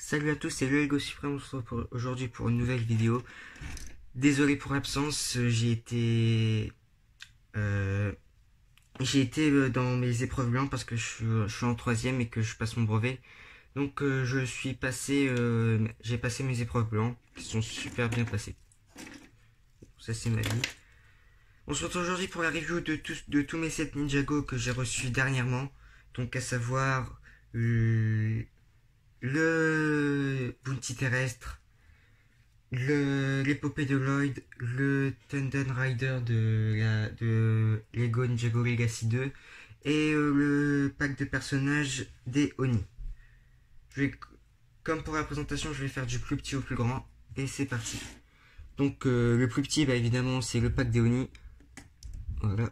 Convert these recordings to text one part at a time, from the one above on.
Salut à tous, c'est le Lego Suprême. On se retrouve aujourd'hui pour une nouvelle vidéo. Désolé pour l'absence, j'ai été dans mes épreuves blanches parce que je suis en troisième et que je passe mon brevet. Donc j'ai passé mes épreuves blanches qui sont super bien passées. Ça c'est ma vie. On se retrouve aujourd'hui pour la review de tous mes sets Ninjago que j'ai reçus dernièrement. Donc à savoir le Bounty terrestre, l'épopée de Lloyd, le Tendon Rider de Lego Ninjago Legacy 2 et le pack de personnages des Oni. Comme pour la présentation, je vais faire du plus petit au plus grand et c'est parti. Donc le plus petit, évidemment, c'est le pack des Oni. Voilà.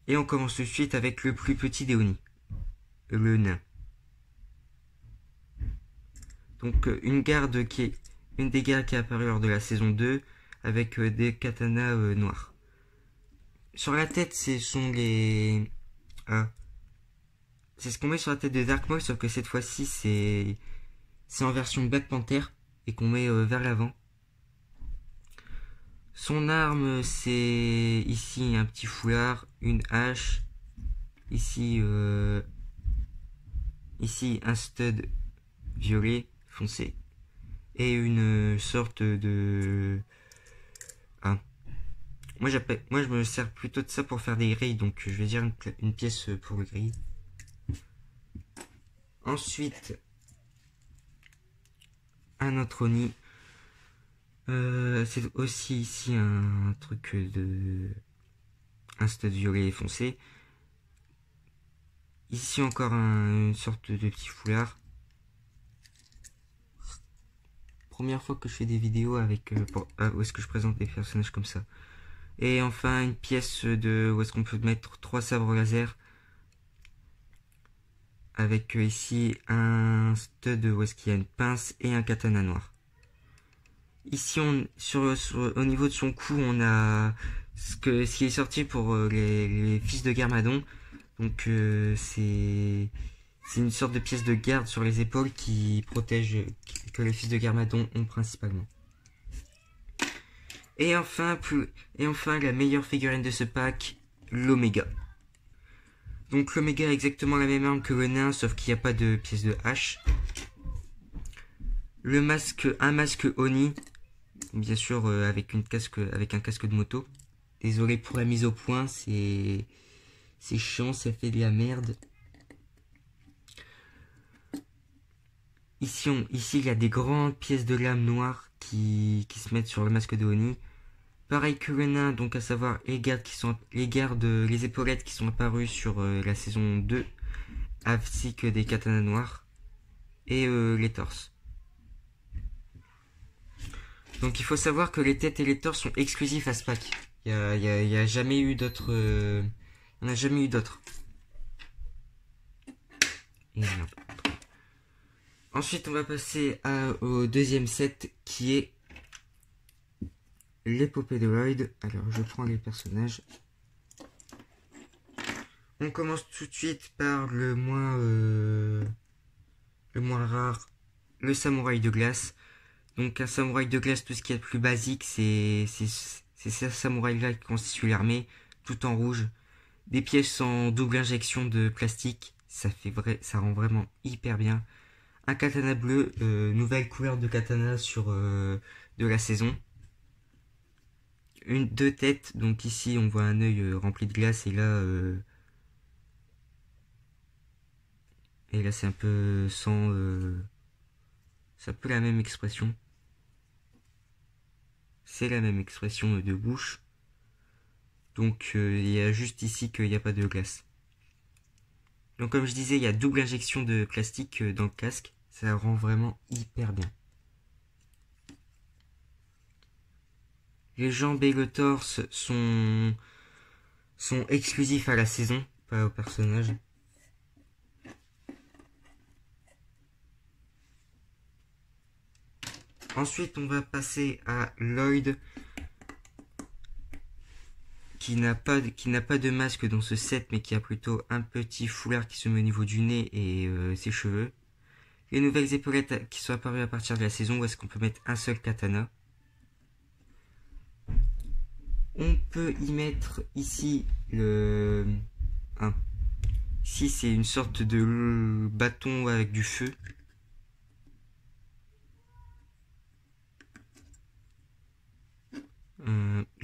Et on commence tout de suite avec le plus petit des Oni, le nain. Donc une garde qui est une des gardes qui est apparue lors de la saison 2 avec des katanas noirs. Sur la tête, c'est ce qu'on met sur la tête de Dark Maul, sauf que cette fois-ci c'est en version Black Panther et qu'on met vers l'avant. Son arme, c'est ici un petit foulard, une hache, ici un stud violet foncé et une sorte de moi je me sers plutôt de ça pour faire des grilles, donc je vais dire une pièce pour le grill. Ensuite un autre Oni, c'est aussi ici un truc un stud violet foncé, ici encore une sorte de petit foulard. Première fois que je fais des vidéos avec où est-ce que je présente des personnages comme ça. Et enfin une pièce où est-ce qu'on peut mettre 3 sabres laser avec ici un stud où est-ce qu'il y a une pince et un katana noir. Ici au niveau de son cou, on a ce qui est sorti pour les fils de Garmadon. Donc c'est une sorte de pièce de garde sur les épaules qui protège, que les fils de Garmadon ont principalement. Et enfin la meilleure figurine de ce pack, l'Oméga. Donc l'Oméga a exactement la même arme que le nain, sauf qu'il n'y a pas de pièce de hache. Le masque, un masque Oni, bien sûr avec un casque de moto. Désolé pour la mise au point, c'est chiant, ça fait de la merde. Ici il y a des grandes pièces de lame noire qui se mettent sur le masque de Oni. Pareil que le nain, donc à savoir les épaulettes qui sont apparues sur la saison 2, ainsi que des katanas noirs, et les torses. Donc il faut savoir que les têtes et les torses sont exclusifs à ce pack. Il y a jamais eu d'autres. On n'a jamais eu d'autres. Ensuite, on va passer au deuxième set qui est l'épopée de Lloyd. Alors, je prends les personnages. On commence tout de suite par le moins rare, le samouraï de glace. Donc, un samouraï de glace, tout ce qui est le plus basique, c'est ces samouraïs-là qui constituent l'armée, tout en rouge. Des pièces en double injection de plastique, ça rend vraiment hyper bien. Un katana bleu, nouvelle couleur de katana de la saison. Deux têtes, donc ici on voit un œil rempli de glace et là c'est un peu sans c'est un peu la même expression. C'est la même expression de bouche. Donc il y a juste ici qu'il n'y a pas de glace. Donc comme je disais, il y a double injection de plastique dans le casque. Ça rend vraiment hyper bien. Les jambes et le torse sont exclusifs à la saison, pas au personnage. Ensuite, on va passer à Lloyd, qui n'a pas de masque dans ce set, mais qui a plutôt un petit foulard qui se met au niveau du nez et ses cheveux. les nouvelles épaulettes qui sont apparues à partir de la saison où est-ce qu'on peut mettre un seul katana. On peut y mettre ici le... Ici c'est une sorte de bâton avec du feu.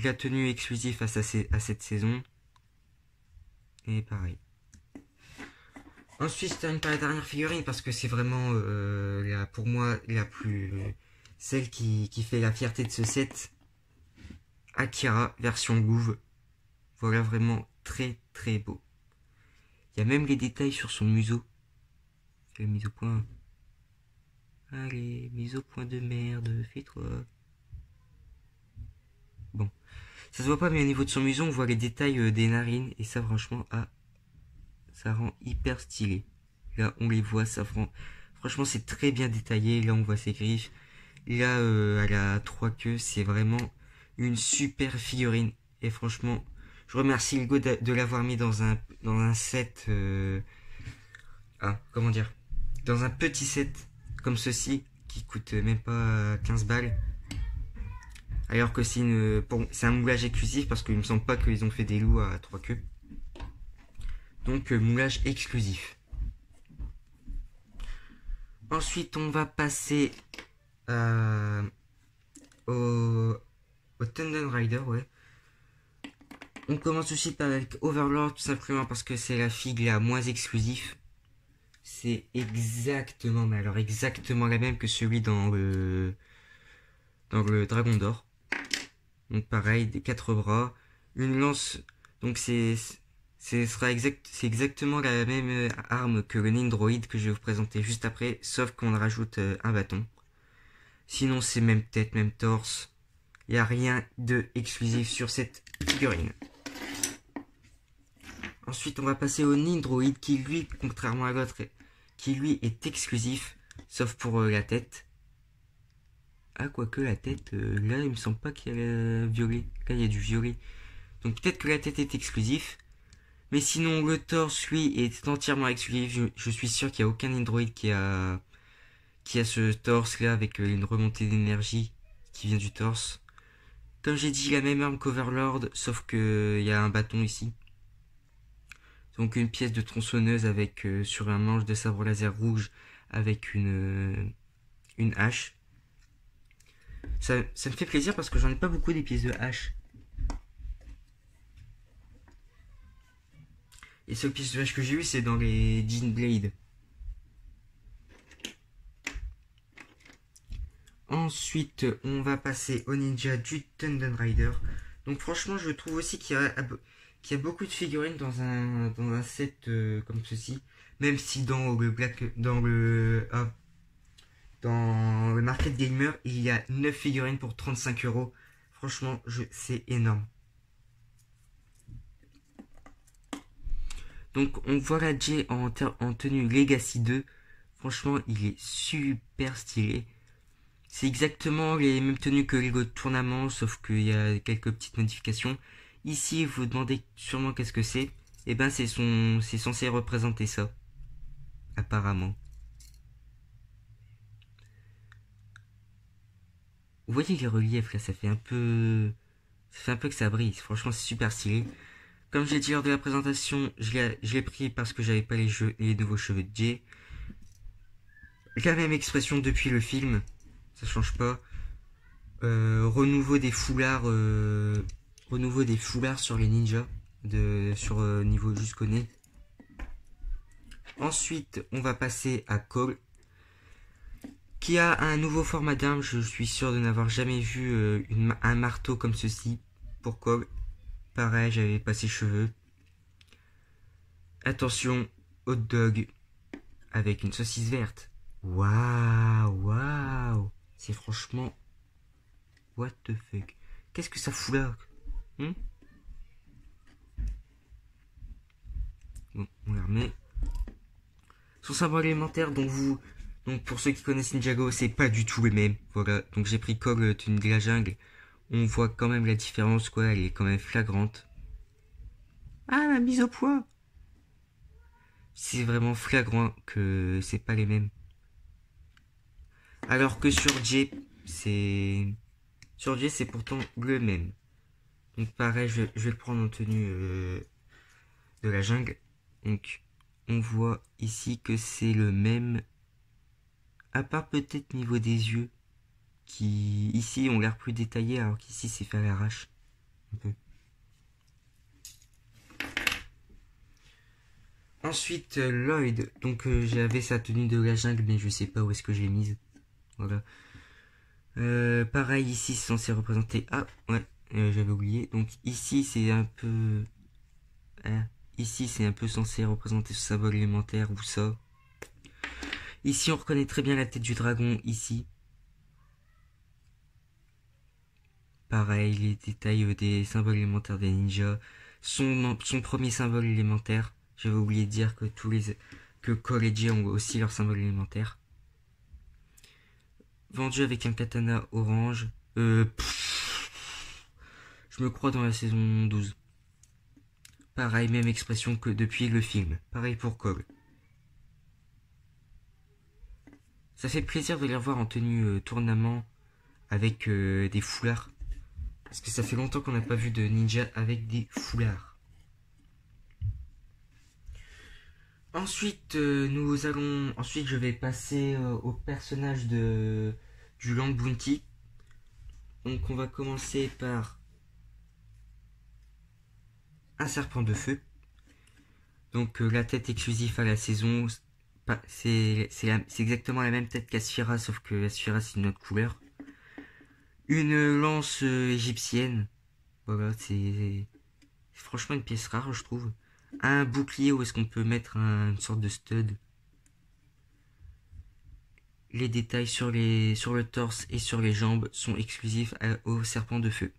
La tenue exclusive à cette saison. Et pareil. Ensuite, je termine par la dernière figurine parce que c'est vraiment pour moi la plus... celle qui fait la fierté de ce set. Akira version Gouv. Voilà, vraiment très très beau. Il y a même les détails sur son museau. C'est la mise au point. Allez, mise au point de merde, fais-toi. Bon. Ça se voit pas, mais au niveau de son museau, on voit les détails des narines. Et ça, franchement, ça rend hyper stylé. Là, on les voit, ça rend... Franchement, c'est très bien détaillé. Là, on voit ses griffes. Là, elle a 3 queues. C'est vraiment une super figurine. Et franchement, je remercie Lego de l'avoir mis dans un set... comment dire, dans un petit set comme ceci qui coûte même pas 15 balles, alors que c'est un moulage exclusif parce qu'il me semble pas qu'ils ont fait des loups à 3 queues, donc moulage exclusif. Ensuite on va passer au Tundra Rider, ouais. On commence aussi avec Overlord, tout simplement parce que c'est la figue la moins exclusive. C'est exactement, mais alors exactement la même que celui dans le Dragon d'Or. Donc pareil, des 4 bras, une lance. Donc c'est exactement la même arme que le Nindroid que je vais vous présenter juste après, sauf qu'on rajoute un bâton. Sinon c'est même tête, même torse. Il n'y a rien de exclusif sur cette figurine. Ensuite on va passer au Nindroid qui lui, contrairement à l'autre, qui lui est exclusif, sauf pour la tête. Ah, quoique la tête, là il me semble pas qu'il y a violet. Là il y a du violet. Donc peut-être que la tête est exclusif. Mais sinon le torse lui est entièrement exclusif. Je suis sûr qu'il n'y a aucun Android qui a ce torse là avec une remontée d'énergie qui vient du torse. Comme j'ai dit, la même arme qu'Overlord, sauf qu'il y a un bâton ici. Donc une pièce de tronçonneuse avec sur un manche de sabre laser rouge avec une hache. Ça me fait plaisir parce que j'en ai pas beaucoup des pièces de hache. Et seule pièce de hache que j'ai eu c'est dans les Jean Blade. Ensuite on va passer au ninja du Tundra Rider. Donc franchement je trouve aussi qu'il y a beaucoup de figurines dans un set comme ceci. Même si dans le Market Gamer, il y a 9 figurines pour 35 €. Franchement, c'est énorme. Donc, on voit la J en tenue Legacy 2. Franchement, il est super stylé. C'est exactement les mêmes tenues que Lego Tournament, sauf qu'il y a quelques petites modifications. Ici, vous vous demandez sûrement qu'est-ce que c'est. Et ben, c'est censé représenter ça. Apparemment. Vous voyez les reliefs là, ça fait un peu que ça brille. Franchement, c'est super stylé. Comme j'ai dit lors de la présentation, je l'ai pris parce que j'avais pas les nouveaux cheveux de Jay. La même expression depuis le film, ça change pas. Renouveau des foulards sur les ninjas, sur niveau jusqu'au nez. Ensuite, on va passer à Cole, qui a un nouveau format d'arme. Je suis sûr de n'avoir jamais vu un marteau comme ceci pour Cole. Pareil, j'avais pas ses cheveux. Attention, hot dog avec une saucisse verte. Waouh. C'est franchement... What the fuck. Qu'est-ce que ça fout là? Bon, on la remet. Son symbole élémentaire, donc pour ceux qui connaissent Ninjago, c'est pas du tout les mêmes. Voilà, donc j'ai pris Cole tenue de la jungle. On voit quand même la différence, quoi, elle est quand même flagrante. Ah, la mise au point. C'est vraiment flagrant que c'est pas les mêmes. Alors que sur J, c'est... Sur J, c'est pourtant le même. Donc pareil, je vais le prendre en tenue de la jungle. Donc on voit ici que c'est le même. À part peut-être niveau des yeux. Qui ici ont l'air plus détaillés alors qu'ici c'est fait à l'arrache. Un peu. Ensuite Lloyd. Donc j'avais sa tenue de la jungle mais je sais pas où est-ce que j'ai mise. Voilà. Pareil ici c'est censé représenter... Ah ouais, j'avais oublié. Donc ici c'est un peu... ici c'est un peu censé représenter ce symbole élémentaire ou ça. Ici on reconnaît très bien la tête du dragon ici. Pareil les détails des symboles élémentaires des ninjas. Son premier symbole élémentaire. J'avais oublié de dire que Cole et Jay ont aussi leur symbole élémentaire. Vendu avec un katana orange. Je me crois dans la saison 12. Pareil, même expression que depuis le film. Pareil pour Cole. Ça fait plaisir de les revoir en tenue tournament avec des foulards. Parce que ça fait longtemps qu'on n'a pas vu de ninja avec des foulards. Ensuite, ensuite, je vais passer au personnage du Land Bounty. Donc, on va commencer par un serpent de feu. Donc, la tête exclusive à la saison. C'est exactement la même tête qu'Asphira, sauf que Asphira, c'est une autre couleur. Une lance égyptienne. Voilà, c'est franchement une pièce rare, je trouve. Un bouclier où est-ce qu'on peut mettre une sorte de stud. Les détails sur le torse et sur les jambes sont exclusifs au serpent de feu.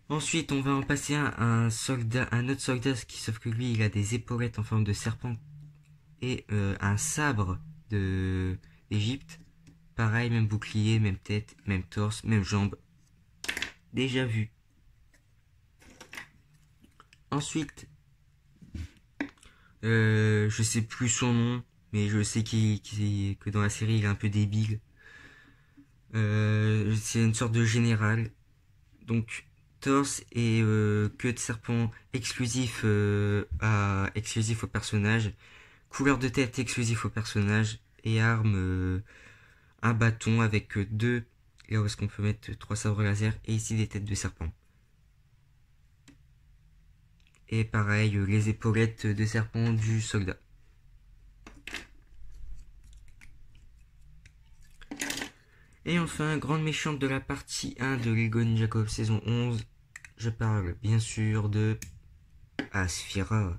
Ensuite, on va en passer un autre soldat, sauf que lui, il a des épaulettes en forme de serpent et un sabre d'Égypte. Pareil, même bouclier, même tête, même torse, même jambes. Déjà vu. Ensuite, je sais plus son nom, mais je sais que dans la série, il est un peu débile. C'est une sorte de général. Donc, torse et queue de serpent exclusif, exclusif au personnage. Couleur de tête exclusif au personnage. Et arme, un bâton avec deux. Là où est-ce qu'on peut mettre 3 sabres laser. Et ici des têtes de serpent. Et pareil, les épaulettes de serpent du soldat. Et enfin, grande méchante de la partie 1 de Lego Ninjago saison 11. Je parle bien sûr de Asphira.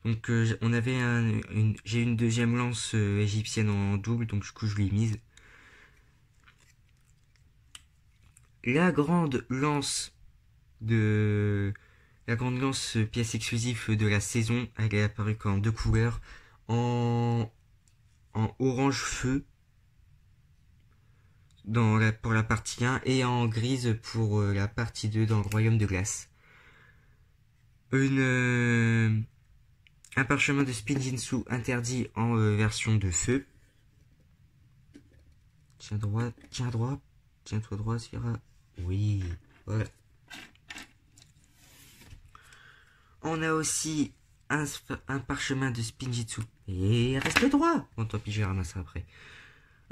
Donc j'ai une deuxième lance égyptienne en double, donc du coup je l'ai mise. La grande lance pièce exclusive de la saison, elle est apparue qu'en 2 couleurs, en orange feu pour la partie 1 et en grise pour la partie 2 dans le royaume de glace. Un parchemin de Spinjitzu interdit en version de feu. Tiens-toi droit, Sphira. Oui, voilà. On a aussi un parchemin de Spinjitzu. Et reste droit. Bon, tant pis, je vais ramasser après.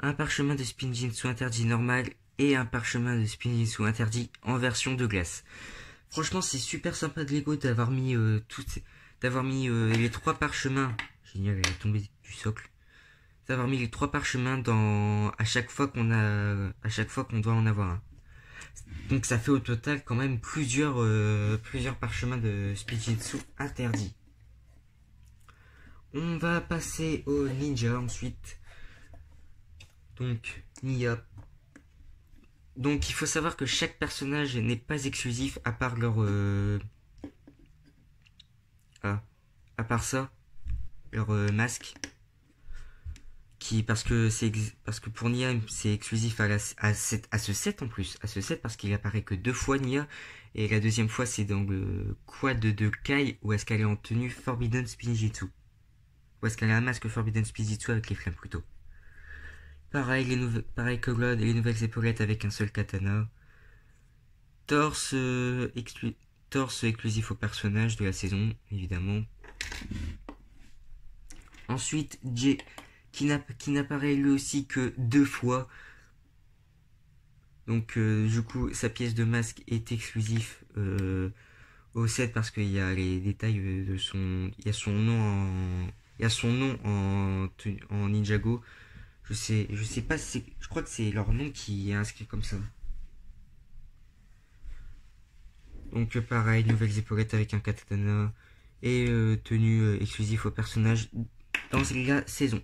Un parchemin de Spinjitzu interdit normal et un parchemin de Spinjitzu interdit en version de glace. Franchement, c'est super sympa de Lego d'avoir mis les 3 parchemins. Génial, elle est tombée du socle. D'avoir mis les 3 parchemins à chaque fois qu'on doit en avoir un. Donc ça fait au total quand même plusieurs parchemins de Spinjitzu interdits. On va passer au ninja ensuite. Donc Nya. Donc il faut savoir que chaque personnage n'est pas exclusif à part à part ça, leur masque. Parce que pour Nya c'est exclusif à ce set en plus, à ce set parce qu'il apparaît que 2 fois Nya et la deuxième fois c'est dans le quad de Kai où est-ce qu'elle est en tenue Forbidden Spinjitzu. Ou est-ce qu'elle a un masque Forbidden Spinjitzu avec les flammes plutôt. Pareil que God, les nouvelles épaulettes avec un seul katana. Torse, torse exclusif au personnage de la saison, évidemment. Ensuite, Jay, qui n'apparaît lui aussi que 2 fois. Donc, du coup, sa pièce de masque est exclusif au set parce qu'il y a les détails de son... Il y a son nom en Ninjago. Je sais pas si je crois que c'est leur nom qui est inscrit comme ça. Donc pareil, nouvelles épaulettes avec un katana et tenue exclusive au personnage dans la saison.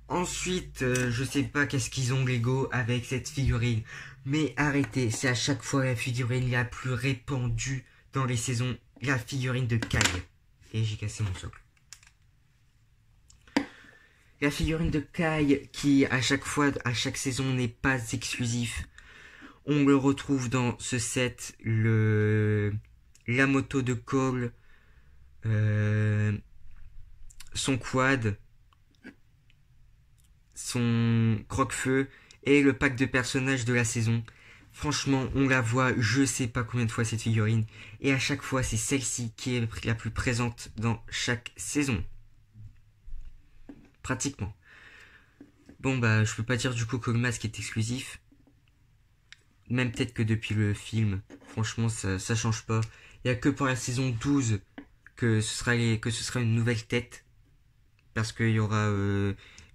Ensuite, je sais pas qu'est-ce qu'ils ont Lego avec cette figurine, mais arrêtez, c'est à chaque fois la figurine la plus répandue dans les saisons, la figurine de Kai. Et j'ai cassé mon socle. La figurine de Kai qui à chaque saison n'est pas exclusif. On le retrouve dans ce set, la moto de Cole, son quad, son croque-feu et le pack de personnages de la saison. Franchement, on la voit je sais pas combien de fois cette figurine et à chaque fois c'est celle-ci qui est la plus présente dans chaque saison. Pratiquement. Bon bah je peux pas dire du coup que le masque est exclusif. Même peut-être que depuis le film, franchement ça change pas. Il y a que pour la saison 12 que ce sera une nouvelle tête. Parce qu'il y aura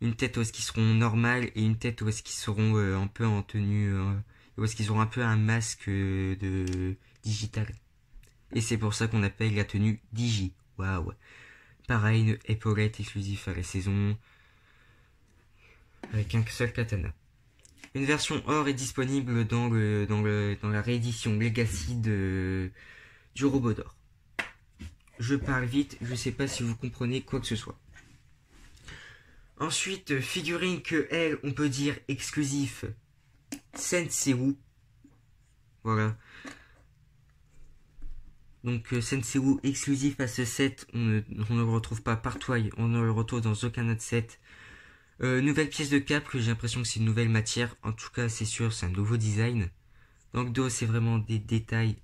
une tête où est-ce qu'ils seront normales et une tête où est-ce qu'ils seront un peu en tenue, où est-ce qu'ils auront un peu un masque de digital. Et c'est pour ça qu'on appelle la tenue Digi. Waouh. Pareil, une épaulette exclusive à la saison. Avec un seul katana. Une version or est disponible dans la réédition Legacy du robot d'or. Je parle vite, je sais pas si vous comprenez quoi que ce soit. Ensuite, figurine que elle, on peut dire exclusif. Senseiwu. Voilà. Donc Senseiwu exclusif à ce set, on ne le retrouve pas partout, on ne le retrouve dans aucun autre set. Nouvelle pièce de cap, que j'ai l'impression que c'est une nouvelle matière. En tout cas, c'est sûr, c'est un nouveau design. Dans le dos, c'est vraiment des détails.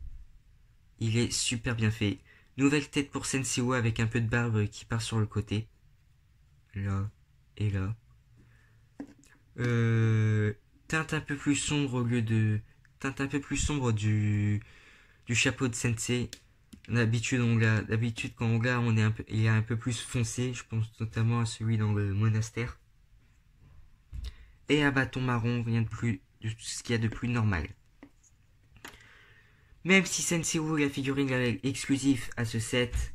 Il est super bien fait. Nouvelle tête pour Senseiwu avec un peu de barbe qui part sur le côté. Là et là. Teinte un peu plus sombre au lieu de... Teinte un peu plus sombre du chapeau de Sensei. D'habitude quand on l'a, il est un peu plus foncé. Je pense notamment à celui dans le monastère. Et un bâton marron, rien de ce qu'il y a de plus normal. Même si Senseiwu, la figurine exclusive à ce set,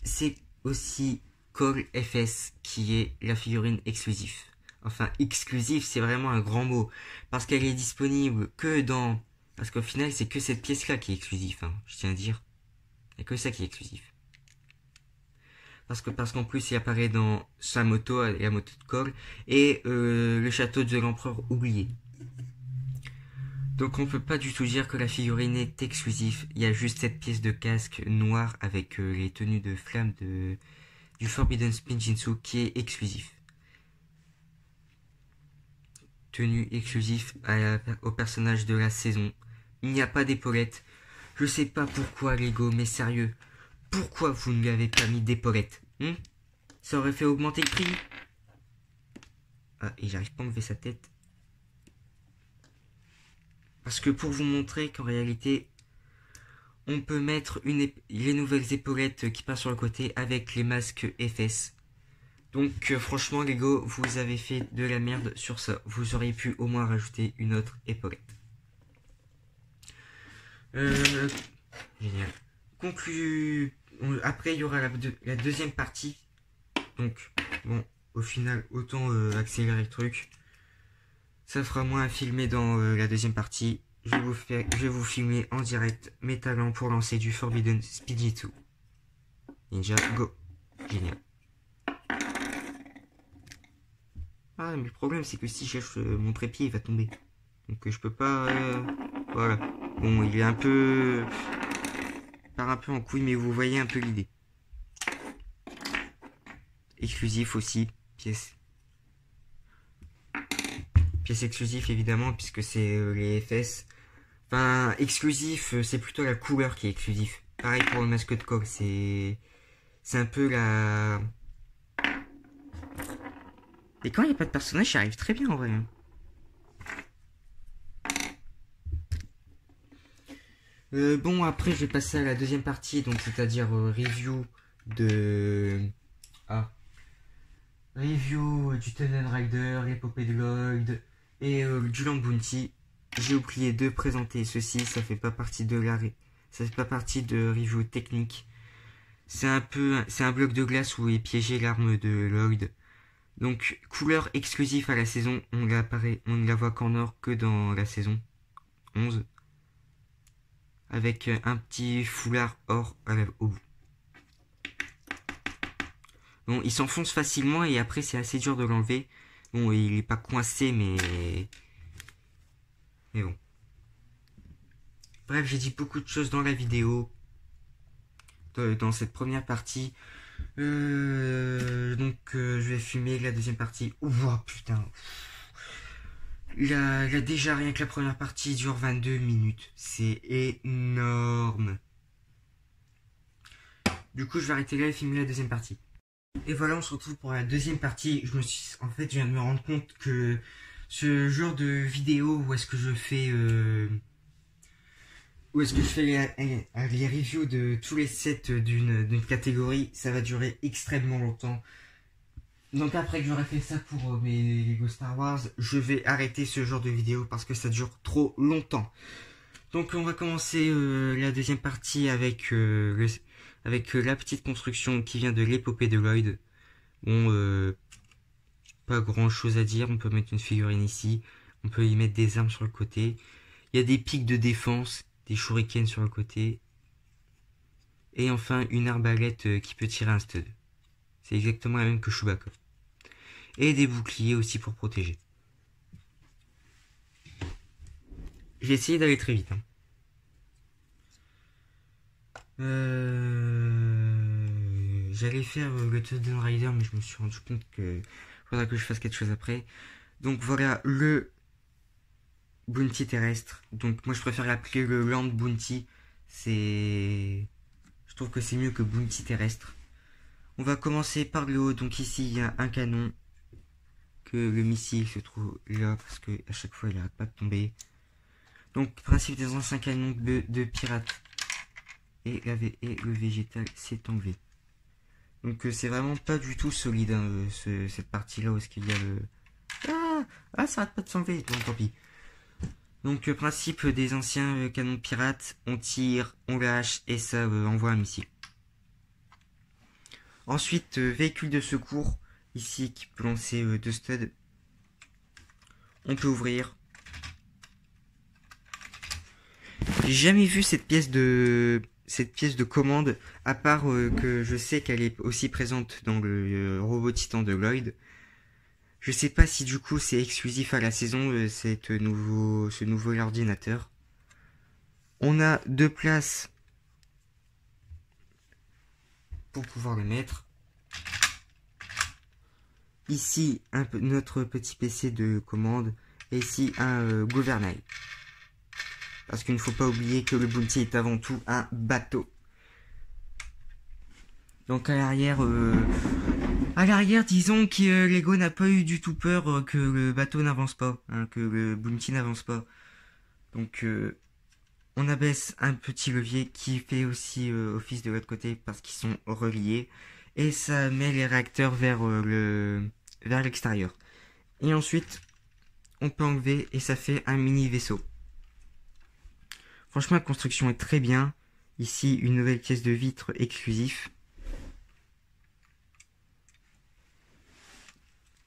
c'est aussi Cole FS qui est la figurine exclusive. Enfin, exclusive, c'est vraiment un grand mot. Parce qu'elle est disponible que dans... Parce qu'au final, c'est que cette pièce-là qui est exclusive, hein, je tiens à dire. Il n'y a que ça qui est exclusif. Parce qu'en plus, il apparaît dans sa moto, la moto de Cole, et le château de l'empereur oublié. Donc on peut pas du tout dire que la figurine est exclusive. Il y a juste cette pièce de casque noire avec les tenues de flamme du Forbidden Spinjitzu qui est exclusif. Tenue exclusive au personnage de la saison. Il n'y a pas d'épaulette. Je sais pas pourquoi Lego, mais sérieux. Pourquoi vous ne lui avez pas mis d'épaulette, Ça aurait fait augmenter le prix. Ah, et j'arrive pas à enlever sa tête. Parce que pour vous montrer qu'en réalité, on peut mettre les nouvelles épaulettes qui passent sur le côté avec les masques FS. Donc franchement Lego, vous avez fait de la merde sur ça. Vous auriez pu au moins rajouter une autre épaulette. Génial. Après il y aura la deuxième partie. Donc bon, au final autant accélérer le truc. Ça fera moins à filmer dans la deuxième partie. Je vais vous filmer en direct mes talents pour lancer du Forbidden Spinjitzu. Ninja, go. Génial. Ah, mais le problème, c'est que si je lâche mon trépied, il va tomber. Donc je peux pas... voilà. Bon, il est un peu... part un peu en couille, mais vous voyez un peu l'idée. Exclusif aussi, pièce. pièce exclusive évidemment, puisque c'est les FS. Enfin, exclusif, c'est plutôt la couleur qui est exclusif. Pareil pour le masque de Cog, c'est un peu la... Et quand il n'y a pas de personnage, ça arrive très bien en vrai. Bon, après, je vais passer à la deuxième partie, donc c'est-à-dire review de... Ah. Review du Tomb Raider, l'épopée de Lloyd et du Land Bounty. J'ai oublié de présenter ceci, ça fait pas partie de ça fait pas partie de review technique. C'est un bloc de glace où est piégée l'arme de Lloyd. Donc, couleur exclusive à la saison, on ne la voit qu'en or que dans la saison 11. Avec un petit foulard or au bout. Bon, il s'enfonce facilement et après c'est assez dur de l'enlever. Bon, il est pas coincé, mais bon. Bref, j'ai dit beaucoup de choses dans la vidéo, dans cette première partie. Donc, je vais filmer la deuxième partie. Ouah, putain. Déjà, rien que la première partie dure 22 minutes. C'est énorme. Du coup, je vais arrêter là et filmer la deuxième partie. Et voilà, on se retrouve pour la deuxième partie. En fait, je viens de me rendre compte que ce genre de vidéo où est-ce que je fais les reviews de tous les sets d'une catégorie, ça va durer extrêmement longtemps. Donc après que j'aurai fait ça pour mes Lego Star Wars, je vais arrêter ce genre de vidéo parce que ça dure trop longtemps. Donc on va commencer la deuxième partie avec la petite construction qui vient de l'épopée de Lloyd. Bon, pas grand chose à dire, on peut mettre une figurine ici, on peut y mettre des armes sur le côté. Il y a des pics de défense, des shurikens sur le côté. Et enfin une arbalète qui peut tirer un stud. C'est exactement la même que Chewbacca. Et des boucliers aussi pour protéger. J'ai essayé d'aller très vite. J'allais faire le Tomb Raider, mais je me suis rendu compte que faudra que je fasse quelque chose après. Donc voilà le Bounty terrestre. Donc moi je préfère l'appeler le Land Bounty. Je trouve que c'est mieux que Bounty terrestre. On va commencer par le haut. Donc ici il y a un canon. Que le missile se trouve là parce que à chaque fois il n'arrête pas de tomber. Donc principe des anciens canons de pirates. Et le végétal s'est enlevé. Donc c'est vraiment pas du tout solide hein, cette partie là où est-ce qu'il y a le... ça arrête pas de s'enlever, bon tant pis. Donc principe des anciens canons pirates, on tire, on lâche et ça envoie un missile. Ensuite véhicule de secours, ici qui peut lancer 2 studs. On peut ouvrir. J'ai jamais vu cette pièce de commande, à part que je sais qu'elle est aussi présente dans le robot titan de Lloyd. Je sais pas si du coup c'est exclusif à la saison, ce nouveau ordinateur. On a 2 places pour pouvoir le mettre. Ici notre petit PC de commande et ici un gouvernail. Parce qu'il ne faut pas oublier que le Bounty est avant tout un bateau. Donc à l'arrière, disons que Lego n'a pas eu du tout peur que le bateau n'avance pas, hein, que le Bounty n'avance pas. Donc on abaisse un petit levier qui fait aussi office de l'autre côté parce qu'ils sont reliés. Et ça met les réacteurs vers l'extérieur. Et ensuite, on peut enlever et ça fait un mini vaisseau. Franchement, la construction est très bien. Ici, une nouvelle pièce de vitre exclusif.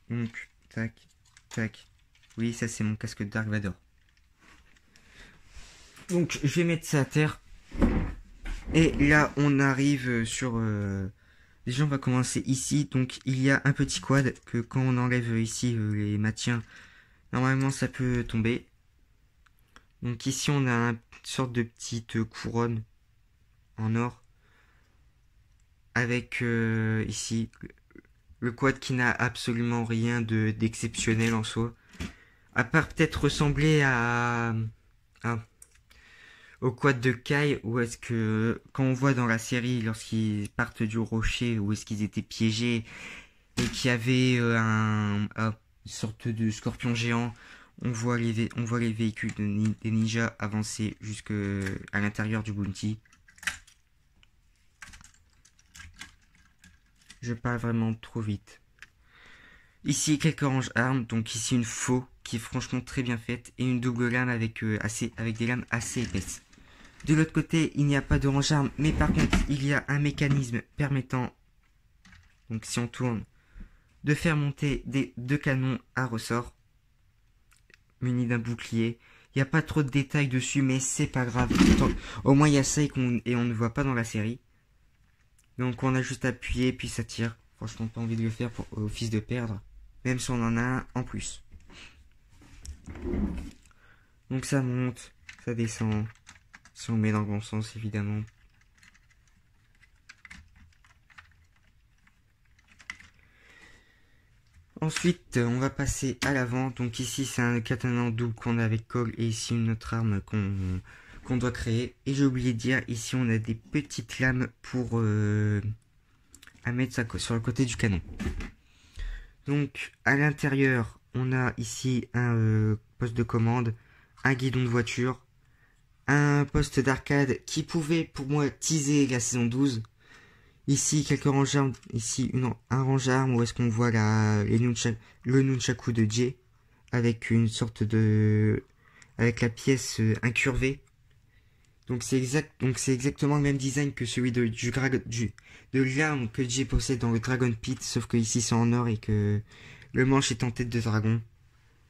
Donc, tac, tac. Oui, ça c'est mon casque de Dark Vador. Donc, je vais mettre ça à terre. Et là, on arrive sur... Déjà, on va commencer ici. Donc, il y a un petit quad que quand on enlève ici les matières, normalement, ça peut tomber. Donc ici, on a une sorte de petite couronne en or. Avec ici le quad qui n'a absolument rien d'exceptionnel en soi. À part peut-être ressembler au quad de Kai, où est-ce que, quand on voit dans la série, lorsqu'ils partent du rocher, où est-ce qu'ils étaient piégés, et qu'il y avait une sorte de scorpion géant, on voit les véhicules des ninjas avancer jusque à l'intérieur du bounty. Je parle vraiment trop vite. Ici, quelques ranges armes, donc ici une faux qui est franchement très bien faite et une double lame avec des lames assez épaisses. De l'autre côté, il n'y a pas de range armes, mais par contre, il y a un mécanisme permettant, donc si on tourne, de faire monter deux canons à ressort, munis d'un bouclier. Il n'y a pas trop de détails dessus, mais c'est pas grave. Au moins, il y a ça et on ne voit pas dans la série. Donc, on a juste appuyé, puis ça tire. Franchement, pas envie de le faire au fils de perdre, même si on en a un en plus. Donc, ça monte, ça descend. Si on le met dans le bon sens, évidemment. Ensuite, on va passer à l'avant. Donc ici, c'est un katana en double qu'on a avec Cole. Et ici, une autre arme qu'on doit créer. Et j'ai oublié de dire, ici, on a des petites lames pour à mettre ça sur le côté du canon. Donc, à l'intérieur, on a ici un poste de commande, un guidon de voiture, un poste d'arcade qui pouvait, pour moi, teaser la saison 12. Ici, quelques ranges armes. Ici, un range armes où est-ce qu'on voit le nunchaku de Jay avec une sorte de, avec la pièce incurvée. Donc c'est exactement le même design que celui de l'arme que Jay possède dans le Dragon Pit, sauf que ici c'est en or et que le manche est en tête de dragon.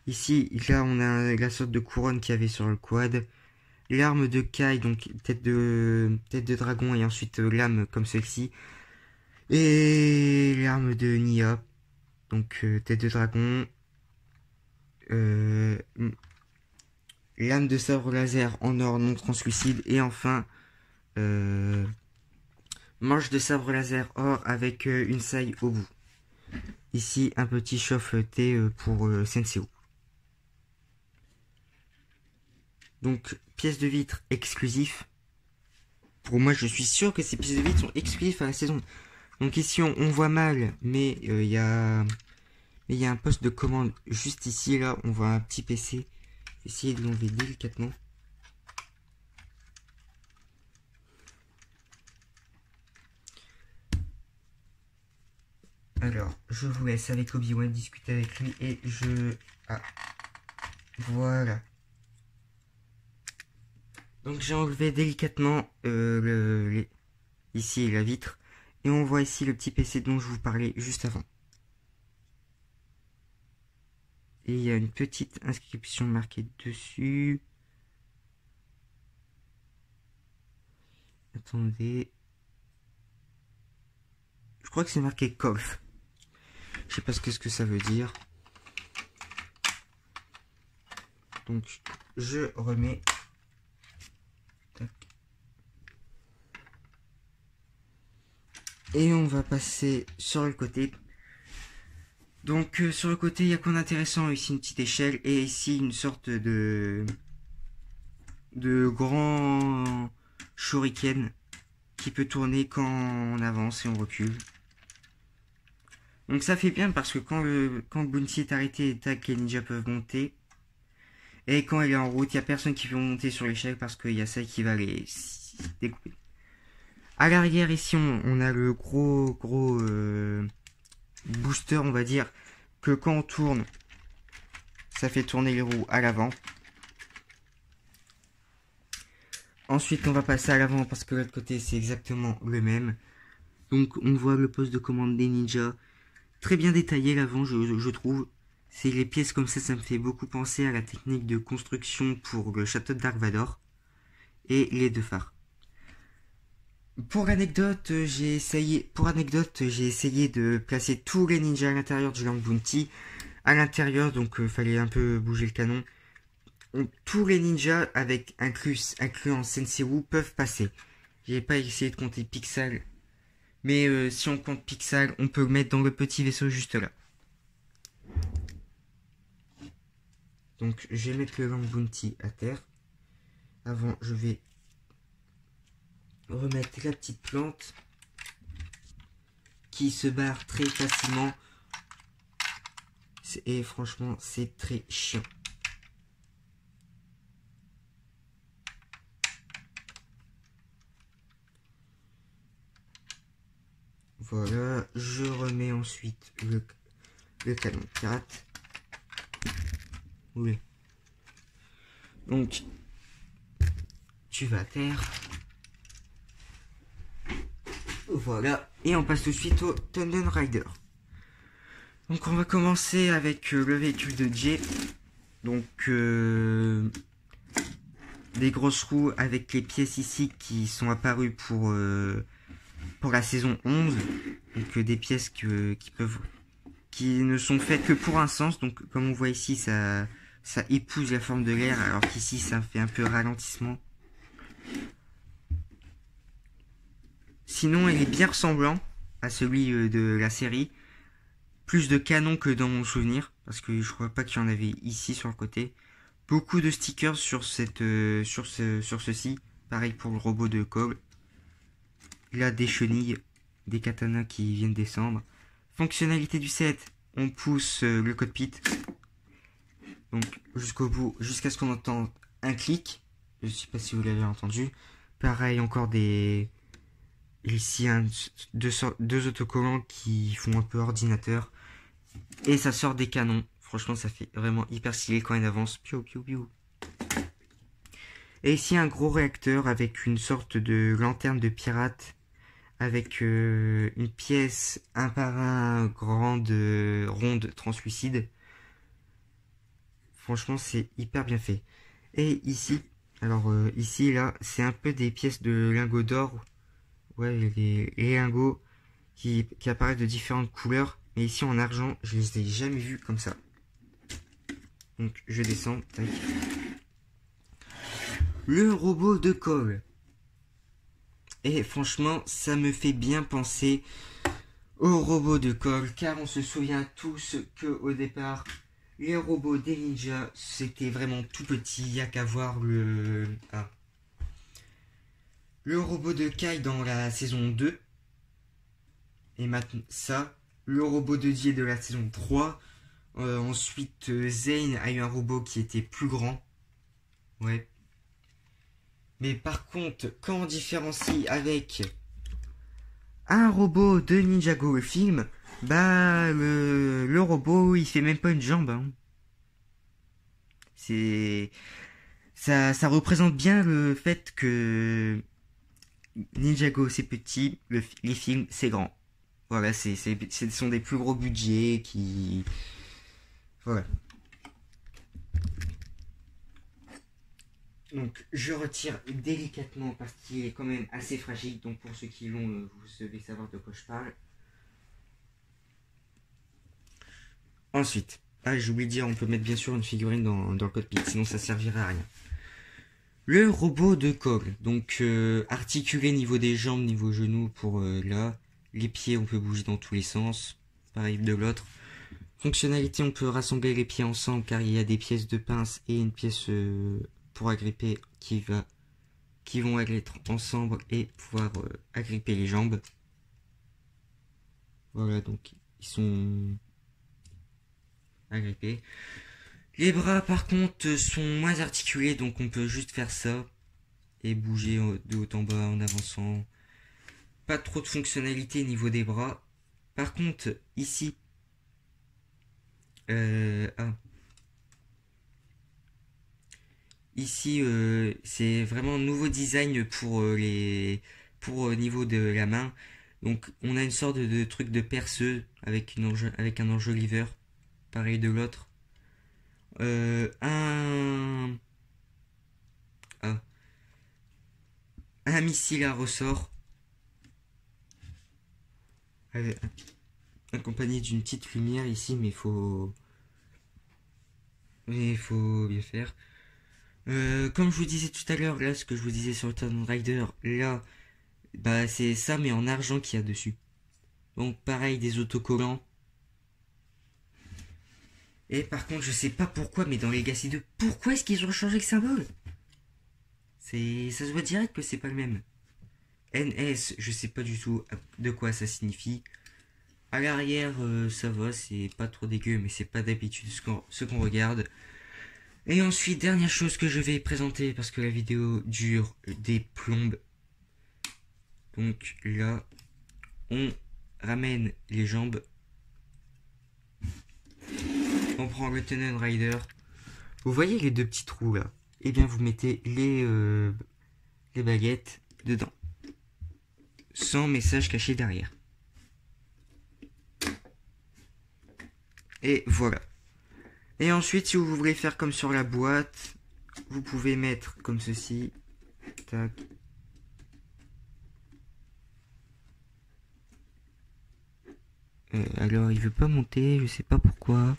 Ici, là, on a la sorte de couronne qu'il y avait sur le quad. L'arme de Kai, donc tête de dragon et ensuite lame comme celle-ci. Et l'arme de Nia, donc tête de dragon. Lame de sabre laser en or non translucide. Et enfin, manche de sabre laser or avec une saille au bout. Ici, un petit chauffe-thé pour Senseo. Donc, pièces de vitre exclusif. Pour moi, je suis sûr que ces pièces de vitre sont exclusives à la saison. Donc ici, on voit mal, mais il y a un poste de commande juste ici. Là, on voit un petit PC. Essayez de l'enlever délicatement. Alors, je vous laisse avec Obi-Wan discuter avec lui et je... Ah, voilà. Donc j'ai enlevé délicatement ici la vitre. Et on voit ici le petit PC dont je vous parlais juste avant. Et il y a une petite inscription marquée dessus. Attendez. Je crois que c'est marqué Golf. Je sais pas ce que ça veut dire. Donc je remets. Tac. Et on va passer sur le côté. Donc sur le côté, il y a quoi d'intéressant? Ici une petite échelle et ici une sorte de grand shuriken qui peut tourner quand on avance et on recule. Donc ça fait bien parce que quand le bounty est arrêté et tac, les ninjas peuvent monter. Et quand il est en route, il n'y a personne qui peut monter sur l'échelle parce qu'il y a ça qui va les découper. À l'arrière ici, on a le gros booster, on va dire, que quand on tourne, ça fait tourner les roues à l'avant. Ensuite, on va passer à l'avant parce que l'autre côté, c'est exactement le même. Donc, on voit le poste de commande des ninjas. Très bien détaillé l'avant, je trouve. C'est les pièces comme ça me fait beaucoup penser à la technique de construction pour le château de Dark Vador. Et les deux phares. Pour anecdote, j'ai essayé de placer tous les ninjas à l'intérieur du Lang Bounty. À l'intérieur, donc fallait un peu bouger le canon. Tous les ninjas avec incluant Senseiwu peuvent passer. J'ai pas essayé de compter Pixel, mais si on compte Pixel, on peut le mettre dans le petit vaisseau juste là. Donc je vais mettre le lampe bounty à terre. Avant, je vais remettre la petite plante qui se barre très facilement. Et franchement, c'est très chiant. Voilà, je remets ensuite le canon pirate. Oui. Donc, tu vas à terre. Voilà, et on passe tout de suite au Thunder Rider. Donc on va commencer avec le véhicule de Jay. Donc des grosses roues avec les pièces ici qui sont apparues pour la saison 11. Donc des pièces qui ne sont faites que pour un sens. Donc comme on voit ici, ça épouse la forme de l'air, alors qu'ici ça fait un peu ralentissement. Sinon, il est bien ressemblant à celui de la série. Plus de canons que dans mon souvenir, parce que je crois pas qu'il y en avait ici sur le côté. Beaucoup de stickers sur ceci. Pareil pour le robot de Cole. Il a des chenilles, des katanas qui viennent descendre. Fonctionnalité du set, on pousse le cockpit. Donc jusqu'au bout, jusqu'à ce qu'on entende un clic. Je sais pas si vous l'avez entendu. Pareil, encore ici deux autocollants qui font un peu ordinateur. Et ça sort des canons. Franchement, ça fait vraiment hyper stylé quand il avance. Piou, piou, piou. Et ici, un gros réacteur avec une sorte de lanterne de pirate. Avec une pièce un par un grande, ronde, translucide. Franchement, c'est hyper bien fait. Et ici, alors ici, là, c'est un peu des pièces de lingots d'or. Ouais, les lingots qui apparaissent de différentes couleurs. Mais ici en argent, je les ai jamais vus comme ça. Donc je descends. Tac. Le robot de Cole. Et franchement, ça me fait bien penser au robot de Cole. Car on se souvient tous que au départ, les robots des ninjas, c'était vraiment tout petit. Il n'y a qu'à voir le robot de Kai dans la saison 2. Et maintenant ça. Le robot de Jay de la saison 3. Ensuite, Zane a eu un robot qui était plus grand. Ouais. Mais par contre, quand on différencie avec un robot de Ninjago le film, bah le robot il fait même pas une jambe. Hein. Ça représente bien le fait que Ninjago c'est petit, les films c'est grand. Voilà, ce sont des plus gros budgets qui... Voilà. Donc, je retire délicatement parce qu'il est quand même assez fragile. Donc, pour ceux qui l'ont, vous devez savoir de quoi je parle. Ensuite, j'ai oublié de dire, on peut mettre bien sûr une figurine dans le cockpit, sinon ça servirait à rien. Le robot de Cole. Donc, articulé niveau des jambes, niveau genoux pour là. Les pieds, on peut bouger dans tous les sens. Pareil de l'autre. Fonctionnalité, on peut rassembler les pieds ensemble car il y a des pièces de pince et une pièce pour agripper qui vont être ensemble et pouvoir agripper les jambes. Voilà, donc ils sont agrippés. Les bras par contre sont moins articulés, donc on peut juste faire ça et bouger de haut en bas en avançant. Pas trop de fonctionnalité au niveau des bras. Par contre, ici, ici c'est vraiment un nouveau design pour au niveau de la main. Donc on a une sorte de truc de perceuse avec un enjoliveur, pareil de l'autre. Un missile à ressort accompagné d'une petite lumière ici, mais il faut bien faire. Comme je vous disais tout à l'heure, là ce que je vous disais sur le Tomb Raider, là bah c'est ça mais en argent qu'il y a dessus. Donc pareil, des autocollants. Et par contre, je sais pas pourquoi, mais dans Legacy 2, pourquoi est-ce qu'ils ont changé le symbole? Ça se voit direct que c'est pas le même. NS, je sais pas du tout de quoi ça signifie. À l'arrière, ça va, c'est pas trop dégueu, mais c'est pas d'habitude ce qu'on regarde. Et ensuite, dernière chose que je vais présenter, parce que la vidéo dure des plombes. Donc là, on ramène les jambes. On prend le Tunnel Rider. Vous voyez les deux petits trous là? Et bien vous mettez les baguettes dedans. Sans message caché derrière. Et voilà. Et ensuite, si vous voulez faire comme sur la boîte, vous pouvez mettre comme ceci. Tac. Alors, il veut pas monter, je sais pas pourquoi.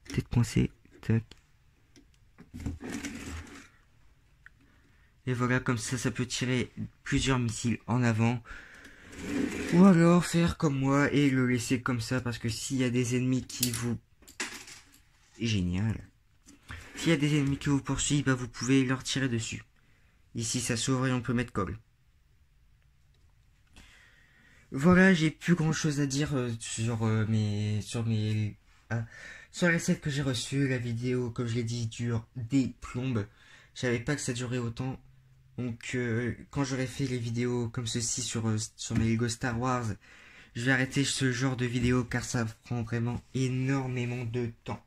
Peut-être coincé. Tac. Et voilà, comme ça peut tirer plusieurs missiles en avant. Ou alors faire comme moi et le laisser comme ça, parce que s'il y a des ennemis qui vous... Génial. S'il y a des ennemis qui vous poursuivent, bah vous pouvez leur tirer dessus. Ici ça s'ouvre et on peut mettre colle. Voilà, j'ai plus grand chose à dire sur les sets que j'ai reçus. La vidéo, comme je l'ai dit, dure des plombes. Je savais pas que ça durait autant. Donc quand j'aurai fait les vidéos comme ceci sur mes Lego Star Wars, je vais arrêter ce genre de vidéo car ça prend vraiment énormément de temps.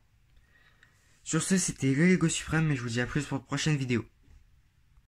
Sur ce, c'était le Lego Suprême et je vous dis à plus pour de prochaines vidéos.